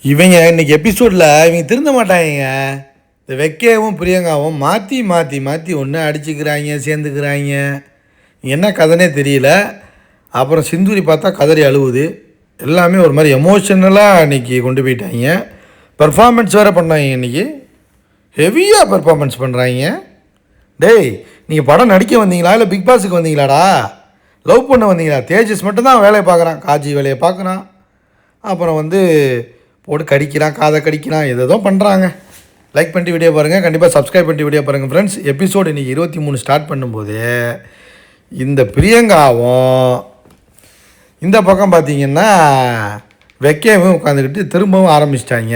இவங்க இன்னைக்கு எபிசோடில் இவங்க திருந்த மாட்டாங்க. இந்த வெக்கையாவும் பிரியங்காவும் மாற்றி மாற்றி மாற்றி ஒன்று அடிச்சுக்கிறாங்க, சேர்ந்துக்கிறாங்க. என்ன கதைனே தெரியல. அப்புறம் சிந்துரி பார்த்தா கதறி அழுவுது. எல்லாமே ஒரு மாதிரி எமோஷனலாக இன்றைக்கி கொண்டு போயிட்டாங்க. பர்ஃபார்மன்ஸ் வேறு பண்ணாங்க. இன்றைக்கி ஹெவியாக பர்ஃபார்மன்ஸ் பண்ணுறாங்க. டேய், நீங்கள் படம் நடிக்க வந்தீங்களா இல்லை பிக் பாஸுக்கு வந்தீங்களாடா? லவ் பண்ண வந்தீங்களா? தேஜஸ் மட்டும்தான் வேலையை பார்க்குறான், காஜி வேலையை பார்க்குறான். அப்புறம் போட்டு கடிக்கிறான், காதை கடிக்கிறான், எதோ பண்ணுறாங்க. லைக் பண்ணிட்டு வீடியோ பாருங்கள், கண்டிப்பாக சப்ஸ்கிரைப் பண்ணிட்டு வீடியோ பாருங்கள் ஃப்ரெண்ட்ஸ். எபிசோடு இன்றைக்கி 23 ஸ்டார்ட் பண்ணும்போது இந்த பிரியங்காவும் இந்த பக்கம் பார்த்திங்கன்னா வெக்கையவும் உட்காந்துக்கிட்டு திரும்பவும் ஆரம்பிச்சிட்டாங்க.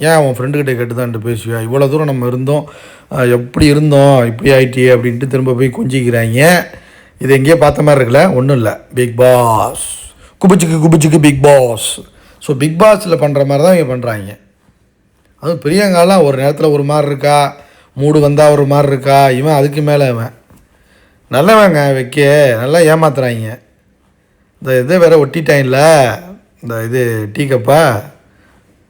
ஏன் அவன் ஃப்ரெண்டுக்கிட்ட கேட்டு தான் பேசுவியா, இவ்வளோ தூரம் நம்ம இருந்தோம், எப்படி இருந்தோம், இப்படி ஆகிட்டே அப்படின்ட்டு திரும்ப போய் கொஞ்சிக்கிறாங்க. இது எங்கேயோ பார்த்த மாதிரி இருக்குல்ல? ஒன்றும் இல்லை, பிக் பாஸ் குபிச்சுக்கு பிக் பாஸ். ஸோ பிக் பாஸில் பண்ணுற மாதிரி தான் இவங்க பண்ணுறாங்க. அதுவும் பிரியங்காலாம் ஒரு நேரத்தில் ஒரு மாதிரி இருக்கா, மூடு வந்தால் ஒரு மாதிரி இருக்கா. இவன் அதுக்கு மேலே இவன் நல்லவங்க வைக்க நல்லா ஏமாத்துறாங்க. இந்த இதை வேற ஒட்டிட்டாங்கல்ல, இந்த இது டீ கப்பா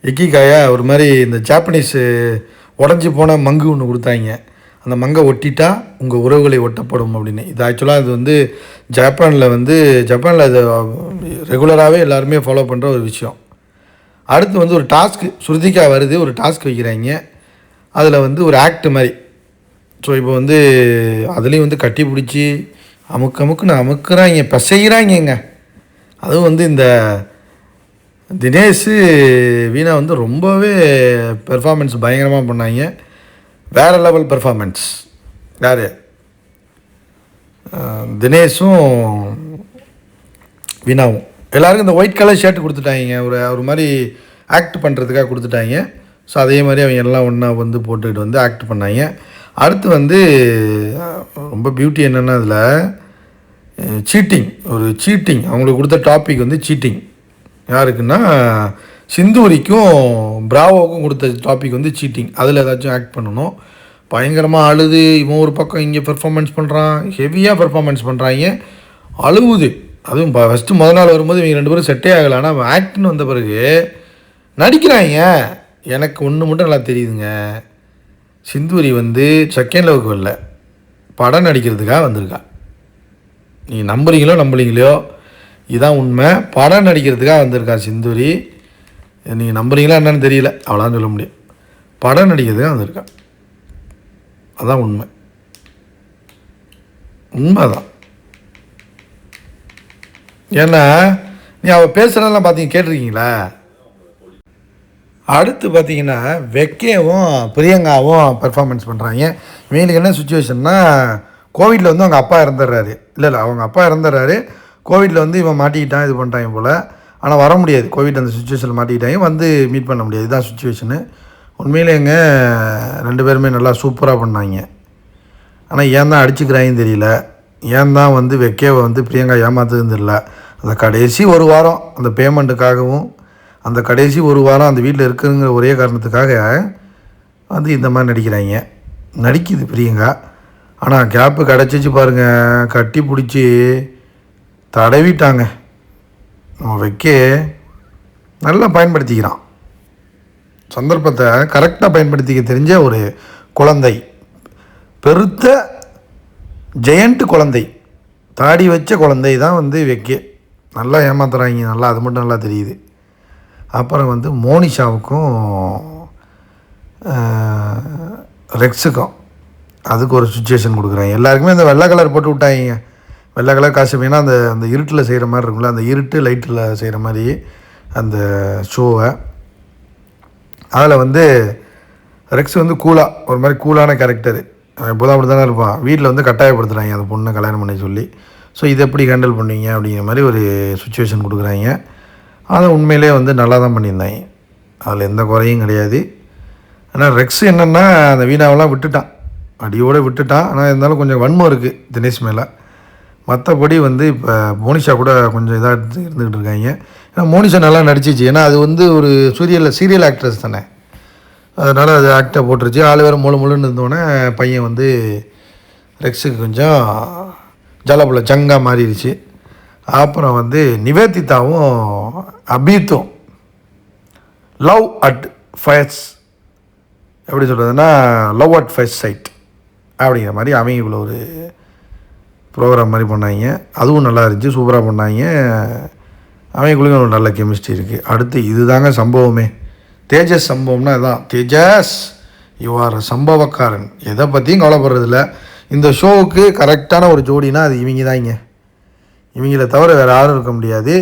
எக்கிக்காயா ஒரு மாதிரி இந்த ஜாப்பனீஸு உடஞ்சி போன மங்கு ஒன்று கொடுத்தாங்க. அந்த மங்கை ஒட்டிட்டா உங்கள் உறவுகளை ஒட்டப்படும் அப்படின்னு. இது ஆக்சுவலாக இது ஜப்பானில் இது ரெகுலராகவே எல்லாருமே ஃபாலோ பண்ணுற ஒரு விஷயம். அடுத்து ஒரு டாஸ்க்கு ஸ்ருதிகா வருது, ஒரு டாஸ்க் வைக்கிறாங்க. அதில் ஒரு ஆக்ட் மாதிரி. ஸோ இப்போ அதுலேயும் கட்டி பிடிச்சி அமுக்குன்னு அமுக்குறாங்க, பசைகிறாங்க. அதுவும் இந்த தினேஷு வீணா ரொம்பவே பெர்ஃபார்மன்ஸ் பயங்கரமாக பண்ணாங்க. வேறு லெவல் பெர்ஃபார்மன்ஸ். யார்? தினேஷும் வீணாவும். எல்லாருக்கும் இந்த ஒயிட் கலர் ஷர்ட் கொடுத்துட்டாங்க, ஒரு மாதிரி ஆக்ட் பண்ணுறதுக்காக கொடுத்துட்டாங்க. ஸோ அதே மாதிரி அவங்க எல்லாம் ஒன்றா போட்டுக்கிட்டு ஆக்ட் பண்ணாங்க. அடுத்து ரொம்ப பியூட்டி என்னென்னா அதில் சீட்டிங் அவங்களுக்கு கொடுத்த டாபிக் சீட்டிங். யாருக்குன்னா சிந்துரிக்கும் பிராவோவுக்கும் கொடுத்த டாபிக் சீட்டிங். அதில் ஏதாச்சும் ஆக்ட் பண்ணணும். பயங்கரமாக அழுது இவன் ஒரு பக்கம் இங்கே பெர்ஃபார்மன்ஸ் பண்ணுறான், ஹெவியாக பெர்ஃபார்மன்ஸ் பண்ணுறாங்க, அழுவுது. அதுவும் ஃபஸ்ட்டு முதல் நாள் வரும்போது இவங்க 2 பேரும் செட்டே ஆகலை. ஆனால் ஆக்ட்னு வந்த பிறகு நடிக்கிறாங்க. எனக்கு ஒன்று மட்டும் நல்லா தெரியுதுங்க, சிந்துரி செகண்ட் லவுக்கு வரல, படம் நடிக்கிறதுக்காக வந்திருக்கா. நீங்கள் நம்புறீங்களோ இதுதான் உண்மை. படம் நடிக்கிறதுக்காக வந்திருக்கா சிந்துரி. நீங்கள் நம்புறீங்களா என்னன்னு தெரியல, அவ்வளோதான் சொல்ல முடியும். படம் நடிக்கிறதுக்காக வந்திருக்கா, அதான் உண்மைதான். ஏன்னா நீ அவள் பேசுகிறதெல்லாம் கேட்டிருக்கீங்களா? அடுத்து பார்த்தீங்கன்னா வெக்கையும் பிரியங்காவும் பெர்ஃபார்மன்ஸ் பண்ணுறாங்க. இவங்களுக்கு என்ன சுச்சுவேஷன்னா, கோவிட்டில் அவங்க அப்பா இறந்துடுறாரு. இல்லை அவங்க அப்பா இறந்துடுறாரு. கோவிட்டில் இவன் மாட்டிக்கிட்டான், இது பண்ணிட்டாங்க போல். ஆனால் வர முடியாது, கோவிட் அந்த சுச்சுவேஷனில் மாட்டிக்கிட்டாங்க, மீட் பண்ண முடியாது. இதுதான் சுச்சுவேஷனு. உண்மையிலேங்க 2 பேருமே நல்லா சூப்பராக பண்ணாங்க. ஆனால் ஏன் தான் அடிச்சுக்கிறாங்கன்னு தெரியல, ஏன் தான் வெக்கையை பிரியங்கா ஏமாத்துதுன்னு தெரியல. அந்த கடைசி ஒரு வாரம் அந்த பேமெண்ட்டுக்காகவும், அந்த கடைசி ஒரு வாரம் அந்த வீட்டில் இருக்குங்கிற ஒரே காரணத்துக்காக இந்த மாதிரி நடிக்குது பிரியங்கா. ஆனால் கேப்பு கிடச்சிச்சு பாருங்கள், கட்டி பிடிச்சி தடவிட்டாங்க. நம்ம வைக்க நல்லா பயன்படுத்திக்கிறான், சந்தர்ப்பத்தை கரெக்டாக பயன்படுத்திக்க தெரிஞ்ச ஒரு குழந்தை, பெருத்த ஜெயண்ட் குழந்தை, தாடி வச்ச குழந்தை தான் வைக்க. நல்லா ஏமாத்துறாங்க, நல்லா அது மட்டும் நல்லா தெரியுது. அப்புறம் மோனிஷாவுக்கும் ரெக்ஸுக்கும் அதுக்கு ஒரு சுச்சுவேஷன் கொடுக்குறாங்க. எல்லாருக்குமே அந்த வெள்ளை கலர் போட்டு விட்டாங்க. வெள்ளை கலர் காஸ்டியூம், ஏன்னா அந்த இருட்டில் செய்கிற மாதிரி இருக்கும்ல, அந்த இருட்டு லைட்டில் செய்கிற மாதிரி அந்த ஷோவை. அதில் ரெக்ஸ் கூலாக ஒரு மாதிரி கூலான கேரக்டரு, எப்போதான் அப்படி தானே இருப்பான். வீட்டில் கட்டாயப்படுத்துகிறாங்க அந்த பொண்ணை கல்யாணம் பண்ணி சொல்லி. ஸோ இதை எப்படி ஹேண்டில் பண்ணுவீங்க அப்படிங்கிற மாதிரி ஒரு சுச்சுவேஷன் கொடுக்குறாங்க. அதை உண்மையிலே நல்லா தான் பண்ணியிருந்தாங்க, அதில் எந்த குறையும் கிடையாது. ஆனால் ரெக்ஸ் என்னென்னா அந்த வீணாவெல்லாம் விட்டுட்டான், அடியோடு விட்டுட்டான். ஆனால் இருந்தாலும் கொஞ்சம் வன்மம் இருக்குது தினேஷ் மேலே. மற்றபடி இப்போ மோனிஷா கூட கொஞ்சம் இதாக இருந்துக்கிட்டு இருக்காங்க. ஏன்னா மோனிஷா நல்லா நடிச்சிச்சு, ஏன்னா அது ஒரு சீரியல் ஆக்ட்ரஸ் தானே, அதனால் அது ஆக்டாக போட்டுருச்சு. ஆள் வேறு முழுன்னு இருந்தோடனே பையன் ரெக்ஸுக்கு கொஞ்சம் ஜலப்புல ஜங்கா மாறிடுச்சு. அப்புறம் நிவேதிதாவும் அபீத்தும் லவ் அட் ஃபர்ஸ்ட் எப்படி சொல்கிறதுன்னா லவ் அட் ஃபர்ஸ்ட் சைட் அப்படிங்கிற மாதிரி அவங்களுக்குள்ள ஒரு ப்ரோக்ராம் மாதிரி பண்ணாங்க. அதுவும் நல்லா இருந்துச்சு, சூப்பராக பண்ணாங்க. அவங்களுக்குள்ளேயும் ஒரு நல்ல கெமிஸ்ட்ரி இருக்குது. அடுத்து இது தாங்க சம்பவமே. தேஜஸ் சம்பவம்னா இதுதான். தேஜஸ் யுவர் சம்பவக்காரன், எதை பற்றியும் கவலைப்படுறதில்ல. இந்த ஷோவுக்கு கரெக்டான ஒரு ஜோடினா அது இவங்க தாங்க. இவங்கள தவிர வேறு யாரும் இருக்க முடியாது.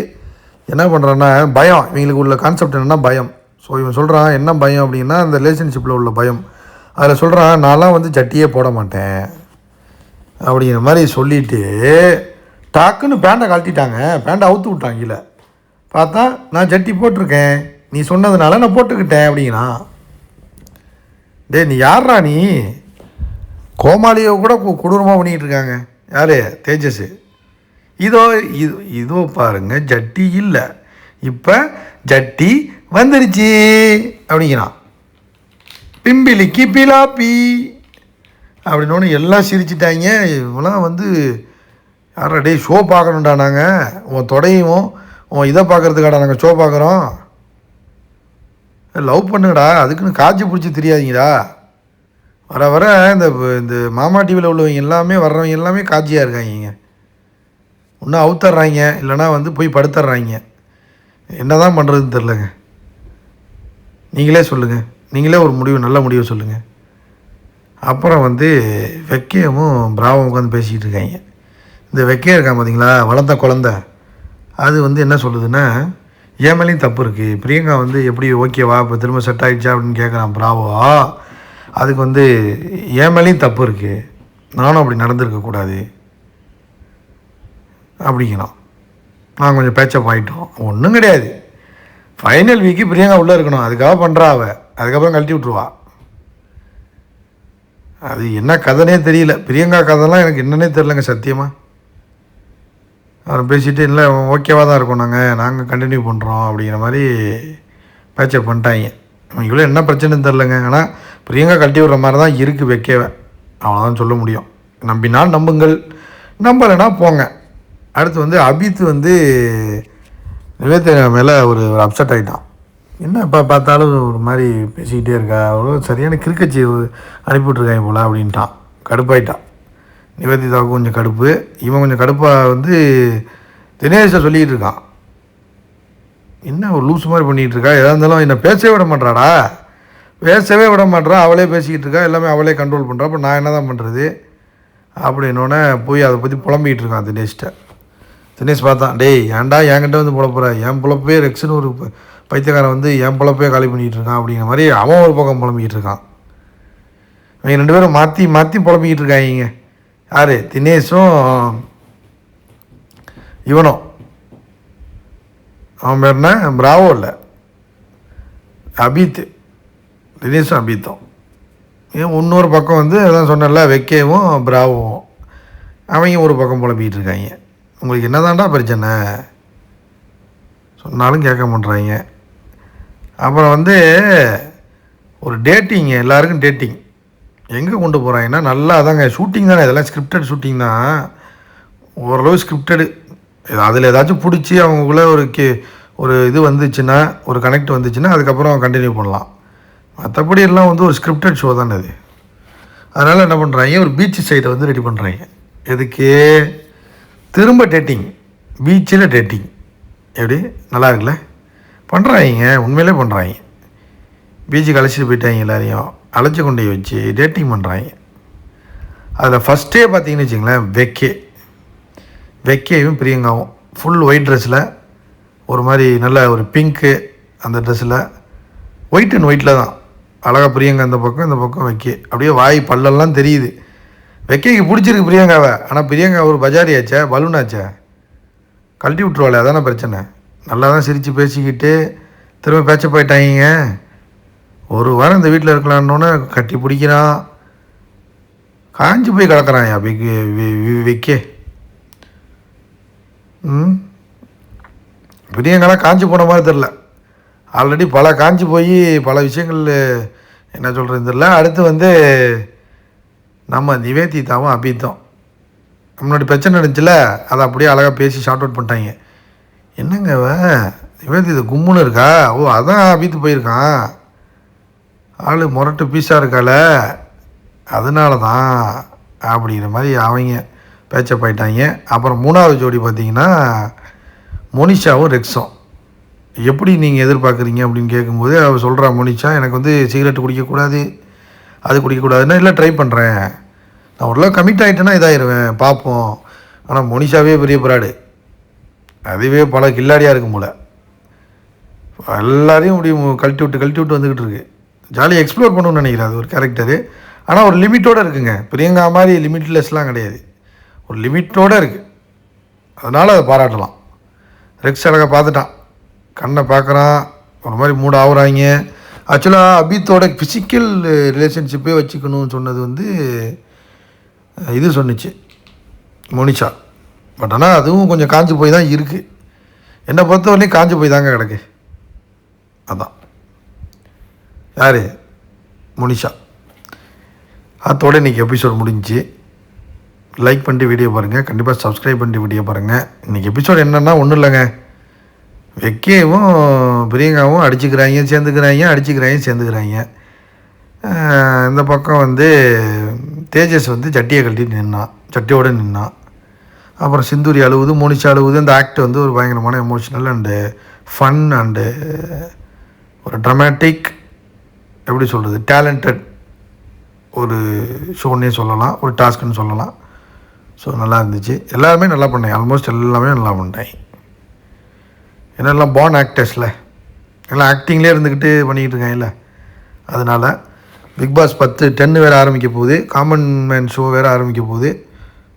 என்ன பண்ணுறான்னா பயம், இவங்களுக்கு உள்ள கான்செப்ட் என்னென்னா பயம். ஸோ இவன் சொல்கிறான் என்ன பயம் அப்படின்னா அந்த ரிலேஷன்ஷிப்பில் உள்ள பயம். அதில் சொல்கிறான் நான்லாம் வந்து ஜட்டியே போட மாட்டேன் அப்படிங்கிற மாதிரி சொல்லிவிட்டு டாக்குன்னு பேண்டை கழட்டிட்டாங்க. பேண்டை அவுத்து விட்டாங்க. கீழே பார்த்தா நான் ஜட்டி போட்டிருக்கேன், நீ சொன்னதுனால நான் போட்டுக்கிட்டேன் அப்படிங்கிறான். டே நீ யார்ரா நீ? கோமாளியை கூட கொடூரமாக பண்ணிக்கிட்டு இருக்காங்க. யார்? தேஜஸ். இதோ பாருங்க ஜட்டி இல்லை, இப்போ ஜட்டி வந்துருச்சு அப்படிங்கிறான். பிம்பிலிக்கு பிலாப்பி அப்படின்னு எல்லாம் சிரிச்சிட்டாங்க. இவங்களாம் வந்து யாரா டே ஷோ பார்க்கணுண்டா, நாங்கள் உன் தொடையும் உன் இதை பார்க்குறதுக்காடா நாங்கள் ஷோ பார்க்குறோம். லவ் பண்ணுங்கடா, அதுக்குன்னு காய்ச்சி பிடிச்சி தெரியாதீங்கடா. வர வர இந்த மாமா டிவியில் உள்ளவங்க எல்லாமே வர்றவங்க எல்லாமே காட்சியாக இருக்காங்க. ஒன்றும் அவுத்தர்றாங்க, இல்லைனா வந்து போய் படுத்துட்றாங்க. என்ன தான் பண்ணுறதுன்னு தெரிலங்க. நீங்களே சொல்லுங்கள், நீங்களே ஒரு நல்ல முடிவு சொல்லுங்கள். அப்புறம் வந்து வெக்கையமும் பிராவும் உட்காந்து பேசிக்கிட்டு இருக்காங்க. இந்த வெக்கையம் இருக்கான் பார்த்தீங்களா, வளர்ந்த குழந்த, அது வந்து என்ன சொல்லுதுன்னா என் மேலேயும் தப்பு இருக்குது. பிரியங்கா வந்து எப்படி ஓகேவா இப்போ திரும்ப செட் ஆகிடுச்சா அப்படின்னு கேட்குறான் பிராவோ. அதுக்கு வந்து என் மேலேயும் தப்பு இருக்குது, நானும் அப்படி நடந்திருக்கக்கூடாது அப்படிங்கிறான். நான் கொஞ்சம் பேச்சப் ஆகிட்டோம். ஒன்றும் கிடையாது, ஃபைனல் வீக்கு பிரியங்கா உள்ளே இருக்கணும், அதுக்காக பண்ணுறா அவள், அதுக்கப்புறம் கழட்டி விட்ருவா. அது என்ன கதைனே தெரியல. பிரியங்கா கதைலாம் எனக்கு என்னன்னே தெரிலங்க சத்தியமாக. அவரை பேசிகிட்டு இல்லை ஓகேவாக தான் இருக்கோம், நாங்கள் கண்டினியூ பண்ணுறோம் அப்படிங்கிற மாதிரி பேச்சப் பண்ணிட்டாங்க. இவங்களும் என்ன பிரச்சனைன்னு தெரிலங்க. ஆனால் பிரியங்கா கழட்டி விடுற மாதிரி தான் இருக்குது வைக்கவே, அவ்வளோதான் சொல்ல முடியும். நம்பினால் நம்புங்கள், நம்பலைன்னா போங்க. அடுத்து வந்து அபித் வந்து நிவேதா மேலே ஒரு அப்செட் ஆகிட்டான். என்ன இப்போ பார்த்தாலும் ஒரு மாதிரி பேசிக்கிட்டே இருக்கா, அவ்வளோ சரியான கிறுக்கச்சி அனுப்பிவிட்ருக்காங்க போல் அப்படின்ட்டான். கடுப்பாயிட்டான். நிவேதிதாவுக்கு கொஞ்சம் கடுப்பு, இவன் கொஞ்சம் கடுப்பாக வந்து தினேஷை சொல்லிக்கிட்டு இருக்கான். என்ன ஒரு லூஸ் மாதிரி பண்ணிகிட்டு இருக்கா, எதாக இருந்தாலும் என்னை பேசவே விட மாட்டாடா, பேசவே விட மாட்டா, அவளே பேசிக்கிட்டு இருக்கா, எல்லாமே அவளே கண்ட்ரோல் பண்ணுறா, அப்போ நான் என்ன தான் பண்ணுறது அப்படின்னோடனே போய் அதை பற்றி புலம்பிக்கிட்டு இருக்கான் தினேஷ்கிட்ட. தினேஷ் பார்த்தான், டேய் ஏன்டா என்கிட்ட வந்து புலப்புற, என் புலப்பே ரெக்ஸுன்னு ஒரு பைத்தியக்காரன் வந்து என் புலப்பே காலி பண்ணிகிட்டு இருக்கான் அப்படிங்கிற மாதிரி அவன் ஒரு பக்கம் புலம்பிக்கிட்டு இருக்கான். இவங்க ரெண்டு பேரும் மாற்றி மாற்றி புலம்பிக்கிட்டு இருக்காங்க. யார்? தினேஷும் இவனும். அவன் பேர் என்ன, பிராவோ இல்லை அபித். தினேஷும் அபித்தும். ஏன் இன்னொரு பக்கம் வந்து அதான் சொன்னல வெக்கையும் பிராவும், அவங்க ஒரு பக்கம் புலம்பிக்கிட்டு இருக்காங்க. உங்களுக்கு என்ன தாண்டா பிரச்சனை, சொன்னாலும் கேட்க மாட்றாங்க. அப்புறம் வந்து ஒரு டேட்டிங், எல்லாருக்கும் டேட்டிங் எங்கே கொண்டு போகிறாங்கன்னா நல்லா அதாங்க ஷூட்டிங் தானே, இதெல்லாம் ஸ்கிரிப்டட் ஷூட்டிங் தான், ஓரளவு ஸ்கிரிப்டடு. அதில் ஏதாச்சும் பிடிச்சி அவங்களுக்குள்ளே ஒரு இது வந்துச்சுன்னா, ஒரு கனெக்ட் வந்துச்சுன்னா அதுக்கப்புறம் கண்டினியூ பண்ணலாம். மற்றபடி எல்லாம் வந்து ஒரு ஸ்கிரிப்டட் ஷோ தானே அது. அதனால் என்ன பண்ணுறாங்க, ஒரு பீச் சைடை வந்து ரெடி பண்ணுறாங்க. எதுக்கு? திரும்ப டேட்டிங், பீச்சில் டேட்டிங். எப்படி நல்லா இருக்குல்ல? பண்ணுறாங்க, உண்மையிலே பண்ணுறாங்க. பீச்சுக்கு அழைச்சிட்டு போயிட்டாங்க, எல்லாரையும் அழைச்சி கொண்டு வச்சு டேட்டிங் பண்ணுறாங்க. அதில் ஃபஸ்ட்டே பார்த்தீங்கன்னு வச்சுங்களேன், வெக்கையும் பிரியங்காவும் ஃபுல் ஒயிட் ட்ரெஸ்ஸில், ஒரு மாதிரி நல்ல ஒரு பிங்க்கு அந்த ட்ரெஸ்ஸில், ஒயிட் அண்ட் ஒயிட்டில் தான் அழகாக பிரியங்கா இந்த பக்கம், இந்த பக்கம் வெக்கை, அப்படியே வாய் பல்லெல்லாம் தெரியுது. வெக்கைக்கு பிடிச்சிருக்கு பிரியங்காவை. ஆனால் பிரியங்கா ஒரு பஜாரி ஆச்சா, பலூன் ஆச்சா, கழட்டி விட்ருவாளே, அதான பிரச்சனை. நல்லா தான் சிரித்து பேசிக்கிட்டு திரும்ப பேச்ச போயிட்டாங்க. ஒரு வாரம் இந்த வீட்டில் இருக்கலான்னொன்னே கட்டி பிடிக்கிறான், காஞ்சி போய் கிடக்கிறான் வெக்கே. பிரியங்காலாம் காஞ்சி போன மாதிரி தெரில, ஆல்ரெடி பல காஞ்சி போய் பல விஷயங்கள் என்ன சொல்கிறது தெரில. அடுத்து வந்து நம்ம நிவேதிதாவும் அபித்தும் முன்னாடி பிரச்சனை இருந்துச்சுல, அதை அப்படியே அழகாக பேசி ஷார்ட் அவுட் பண்ணிட்டாங்க. என்னங்க நிவேதிதா இது கும்முன்னு இருக்கா? ஓ அதான் அபித்து போயிருக்கான். ஆள் முரட்டு பீஸாக இருக்கால, அதனால தான் அப்படிங்கிற மாதிரி அவங்க பேச்சப் ஆயிட்டாங்க. அப்புறம் 3வது ஜோடி பார்த்திங்கன்னா மோனிஷாவும் ரெக்ஸும். எப்படி நீங்கள் எதிர்பார்க்குறீங்க அப்படின்னு கேட்கும்போது அவள் சொல்கிறா, மோனிஷா எனக்கு வந்து சிகரெட் குடிக்கக்கூடாது, அது குடிக்கக்கூடாதுன்னா இல்லை ட்ரை பண்ணுறேன், நான் ஓரளவு கமிட் ஆகிட்டேன்னா இதாகிடுவேன் பார்ப்போம். ஆனால் மோனிஷாவே பெரிய பிராடு, அதுவே பல கில்லாடியாக இருக்கும் போல், எல்லாரையும் இப்படி கழட்டி விட்டு வந்துக்கிட்டு இருக்கு. ஜாலியாக எக்ஸ்ப்ளோர் பண்ணணும்னு நினைக்கிறேன் அது ஒரு கேரக்டரு. ஆனால் ஒரு லிமிட்டோடு இருக்குங்க. பிரியங்கா மாதிரி லிமிட்லெஸ்லாம் கிடையாது, ஒரு லிமிட்டோடு இருக்குது. அதனால் அதை பாராட்டலாம். ரெக்ஸ் அழகாக பார்த்துட்டான், கண்ணை பார்க்குறான், ஒரு மாதிரி மூட ஆகுறாங்க. ஆக்சுவலாக அபித்தோட ஃபிசிக்கல் ரிலேஷன்ஷிப்பே வச்சுக்கணும்னு சொன்னது வந்து இது சொன்னிச்சு மோனிஷா. பட் ஆனால் அதுவும் கொஞ்சம் காஞ்சி போய் தான் இருக்குது. என்னை பொறுத்தவரையும் காஞ்சி போய் தாங்க கிடக்கு. அதான் யார்? மோனிஷா. அதோட இன்றைக்கி எபிசோட் முடிஞ்சு. லைக் பண்ணிட்டு வீடியோ பாருங்கள், கண்டிப்பாக சப்ஸ்கிரைப் பண்ணிட்டு வீடியோ பாருங்கள். இன்றைக்கி எபிசோட் என்னென்னா ஒன்றும் இல்லைங்க, வெக்கையும் பிரியங்காவும் அடிச்சுக்கிறாங்க சேர்ந்துக்கிறாங்க. இந்த பக்கம் வந்து தேஜஸ் வந்து சட்டியை கழட்டிட்டு சட்டியோடு நின்னான். அப்புறம் சிந்தூரி அழுவுது, மோனிஷா அழுவுது. இந்த ஆக்ட் வந்து ஒரு பயங்கரமான எமோஷ்னல் அண்டு ஃபன் அண்டு ஒரு ட்ரமேட்டிக், எப்படி சொல்கிறது, டேலண்டட் ஒரு ஷோன்னே சொல்லலாம், ஒரு டாஸ்க்குன்னு சொல்லலாம். ஸோ நல்லா இருந்துச்சு. எல்லாருமே நல்லா பண்ணேன், ஆல்மோஸ்ட் எல்லாமே நல்லா பண்ணிட்டேன். ஏன்னா எல்லாம் பார்ன் ஆக்டர்ஸில் எல்லாம் ஆக்டிங்லேயே இருந்துக்கிட்டு பண்ணிக்கிட்டு இருக்காங்கல்ல, அதனால் பிக் பாஸ் 10 வேறு ஆரம்பிக்க போகுது, காமன் மேன் ஷோ வேறு ஆரம்பிக்க போகுது.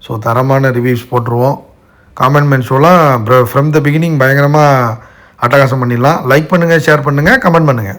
ஸோ தரமான ரிவ்யூஸ் போட்டுருவோம். காமன் மேன் ஷோலாம் ஃப்ரம் த பிகினிங் பயங்கரமாக அட்டகாசம் பண்ணிடலாம். லைக் பண்ணுங்கள், ஷேர் பண்ணுங்கள், கமெண்ட் பண்ணுங்கள்.